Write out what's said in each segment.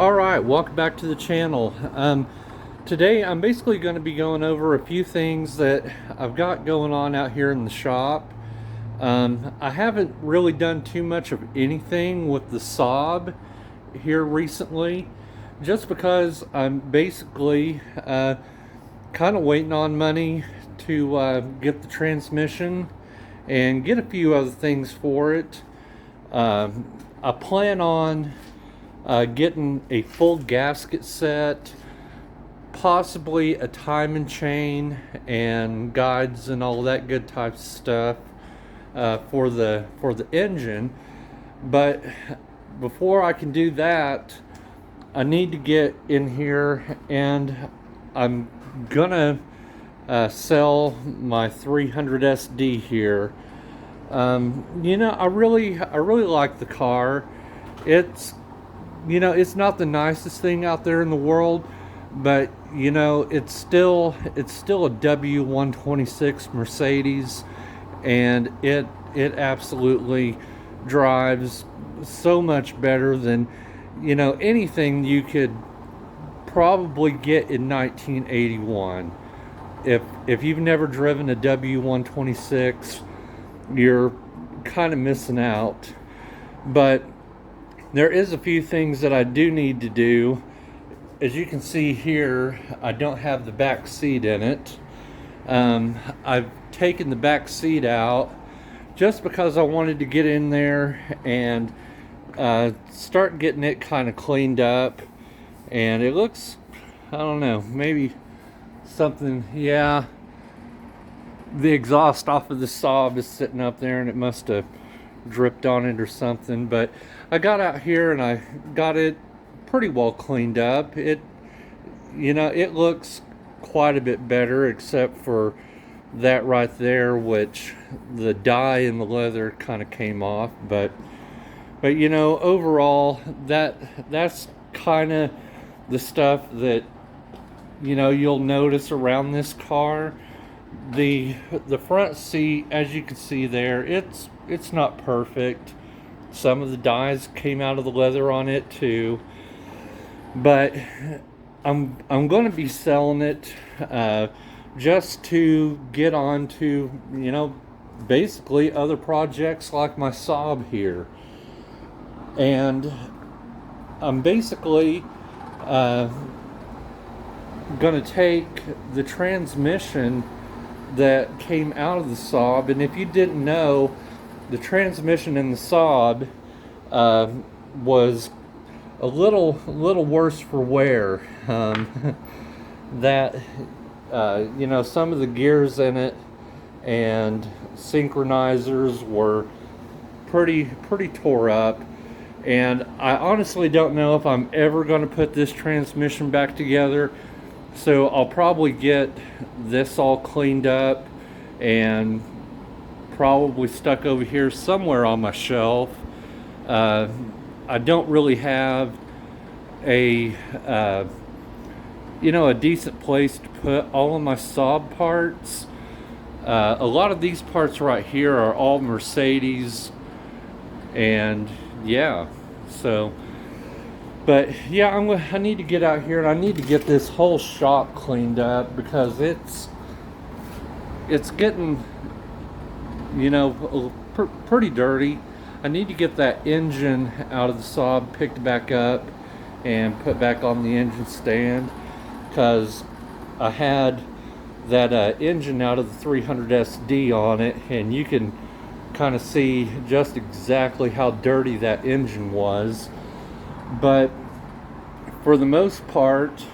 Alright, welcome back to the channel. Today I'm basically going to be going over a few things that I've got going on out here in the shop. I haven't really done too much of anything with the Saab here recently, just because I'm basically kind of waiting on money to get the transmission and get a few other things for it. I plan on getting a full gasket set, possibly a timing chain and guides and all that good type of stuff for the engine. But before I can do that, I need to get in here, and I'm gonna sell my 300 SD here. I really like the car. It's it's not the nicest thing out there in the world, but it's still a W126 Mercedes, and it absolutely drives so much better than anything you could probably get in 1981. If you've never driven a W126, you're kind of missing out. But there is a few things that I do need to do. As you can see here, I don't have the back seat in it. I've taken the back seat out just because I wanted to get in there and start getting it kind of cleaned up. And it looks, I don't know, maybe something, yeah. The exhaust off of the Saab is sitting up there, and it must have dripped on it or something. But I got out here and I got it pretty well cleaned up. It looks quite a bit better, except for that right there, which the dye in the leather kind of came off. But overall, that's kind of the stuff that you'll notice around this car. The front seat, as you can see there, it's not perfect. Some of the dyes came out of the leather on it too, but I'm going to be selling it just to get on to basically other projects like my Saab here. And I'm basically going to take the transmission that came out of the Saab. And if you didn't know, the transmission in the Saab was a little worse for wear. That some of the gears in it and synchronizers were pretty tore up, and I honestly don't know if I'm ever going to put this transmission back together. So I'll probably get this all cleaned up and probably stuck over here somewhere on my shelf. I don't really have a decent place to put all of my Saab parts. A lot of these parts right here are all Mercedes, and yeah, so. But yeah, I need to get out here and I need to get this whole shop cleaned up, because it's getting pretty dirty. I need to get that engine out of the Saab, picked back up and put back on the engine stand, because I had that engine out of the 300 SD on it, and you can kind of see just exactly how dirty that engine was. But for the most part,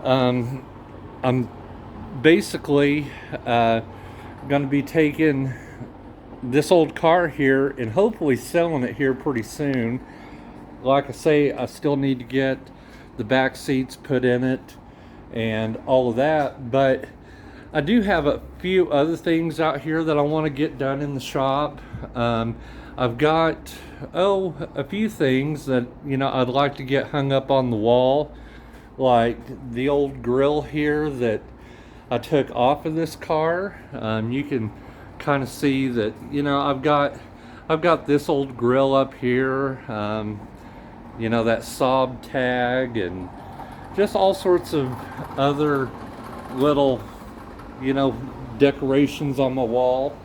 I'm basically going to be taking this old car here and hopefully selling it here pretty soon. Like I say, I still need to get the back seats put in it and all of that, but I do have a few other things out here that I want to get done in the shop. I've got a few things that I'd like to get hung up on the wall, like the old grill here that I took off of this car. You can kind of see that I've got this old grill up here. you know, that Saab tag, and just all sorts of other little, you know, decorations on my wall.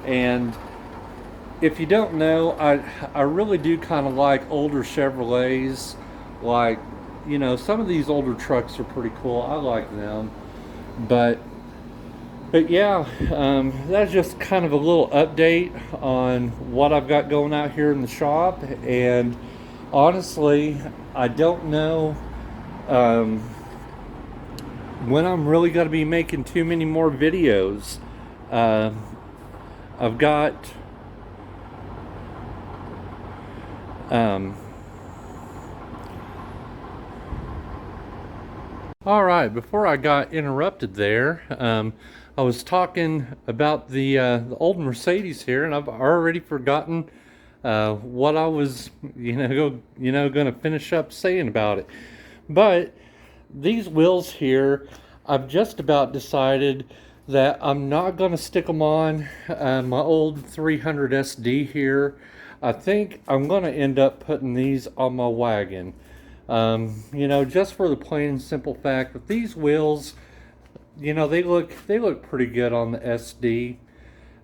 And if you don't know, I really do kind of like older Chevrolets. Like, you know, some of these older trucks are pretty cool. I like them. But yeah, that's just kind of a little update on what I've got going out here in the shop. And honestly, I don't know um, when I'm really going to be making too many more videos. Uh, I've got um, all right, before I got interrupted there, I was talking about the old Mercedes here, and I've already forgotten what I was, going to finish up saying about it. But these wheels here, I've just about decided that I'm not going to stick them on my old 300 SD here. I think I'm going to end up putting these on my wagon. You know, just for the plain and simple fact that these wheels, you know, they look pretty good on the SD.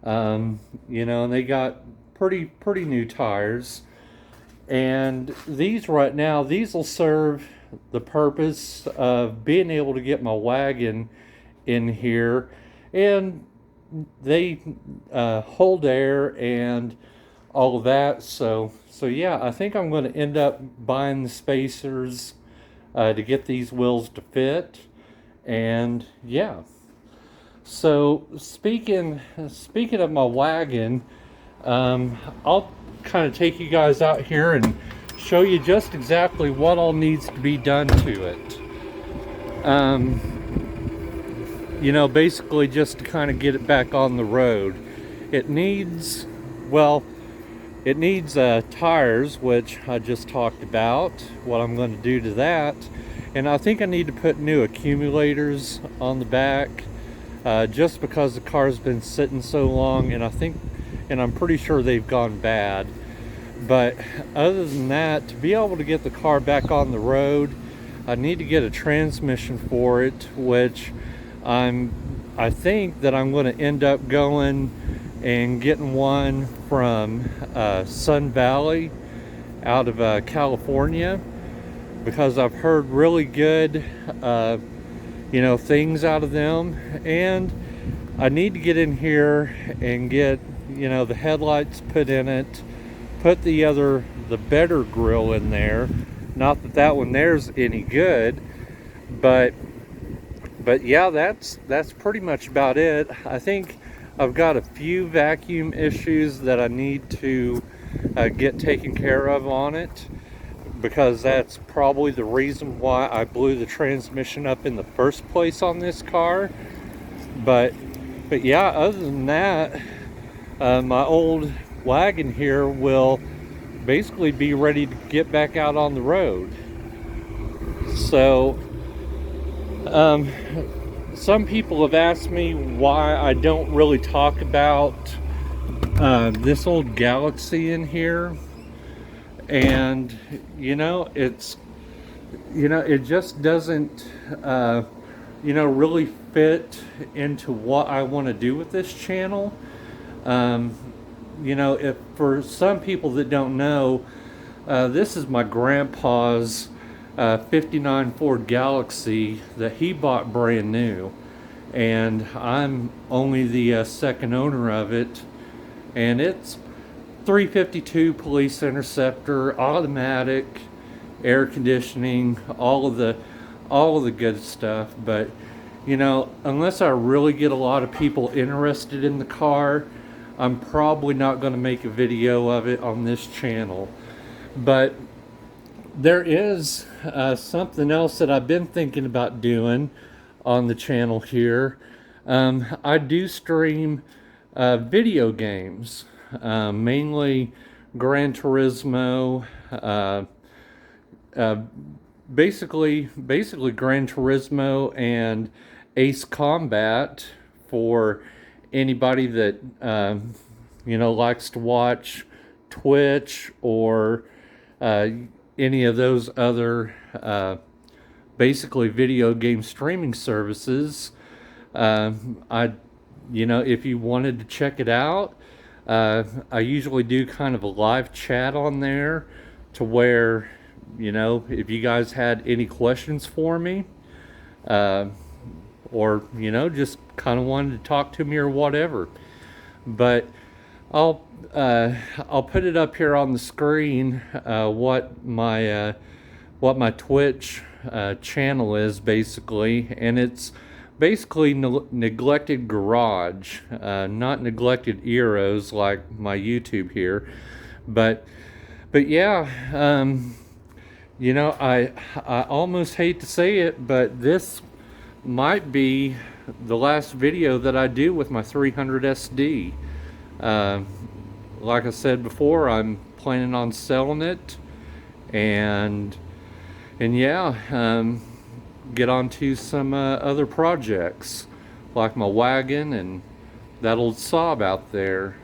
You know, and they got pretty new tires. And these right now, these will serve the purpose of being able to get my wagon in here, and they hold air and all of that. So yeah, I think I'm going to end up buying the spacers to get these wheels to fit. And yeah, so speaking of my wagon, I'll kind of take you guys out here and show you just exactly what all needs to be done to it. You know, basically just to kind of get it back on the road. It needs, well, it needs tires, which I just talked about, what I'm going to do to that. And I think I need to put new accumulators on the back, just because the car's been sitting so long, and I'm pretty sure they've gone bad. But other than that, to be able to get the car back on the road, I need to get a transmission for it, which I think that I'm going to end up going and getting one from Sun Valley out of California, because I've heard really good you know, things out of them. And I need to get in here and get, you know, the headlights put in it, put the better grill in there. Not that that one there's any good, but yeah, that's pretty much about it. I think I've got a few vacuum issues that I need to get taken care of on it, because that's probably the reason why I blew the transmission up in the first place on this car. But yeah, other than that, my old wagon here will basically be ready to get back out on the road. So some people have asked me why I don't really talk about this old Galaxy in here. And you know, it just doesn't really fit into what I want to do with this channel. You know, if for some people that don't know, this is my grandpa's 59 Ford Galaxy that he bought brand new, and I'm only the second owner of it. And it's 352 Police Interceptor, automatic, air conditioning, all of the good stuff. But you know, unless I really get a lot of people interested in the car, I'm probably not going to make a video of it on this channel. But there is something else that I've been thinking about doing on the channel here. I do stream video games, mainly Gran Turismo, basically Gran Turismo and Ace Combat, for anybody that likes to watch Twitch or any of those other basically video game streaming services. I, if you wanted to check it out, I usually do kind of a live chat on there to where, if you guys had any questions for me, uh, or, just kind of wanted to talk to me or whatever. But I'll I'll put it up here on the screen, what my Twitch channel is basically, and it's basically neglected garage, not neglected eros like my YouTube here, but yeah, I almost hate to say it, but this might be the last video that I do with my 300 SD. Uh, like I said before, I'm planning on selling it, and yeah, get on to some other projects like my wagon and that old Saab out there.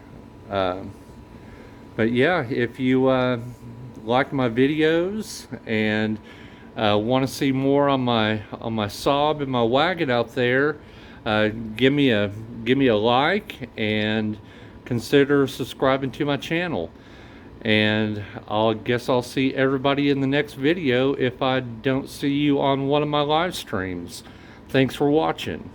But yeah, if you like my videos and want to see more on my Saab and my wagon out there, give me a like and consider subscribing to my channel. And I'll see everybody in the next video if I don't see you on one of my live streams. Thanks for watching.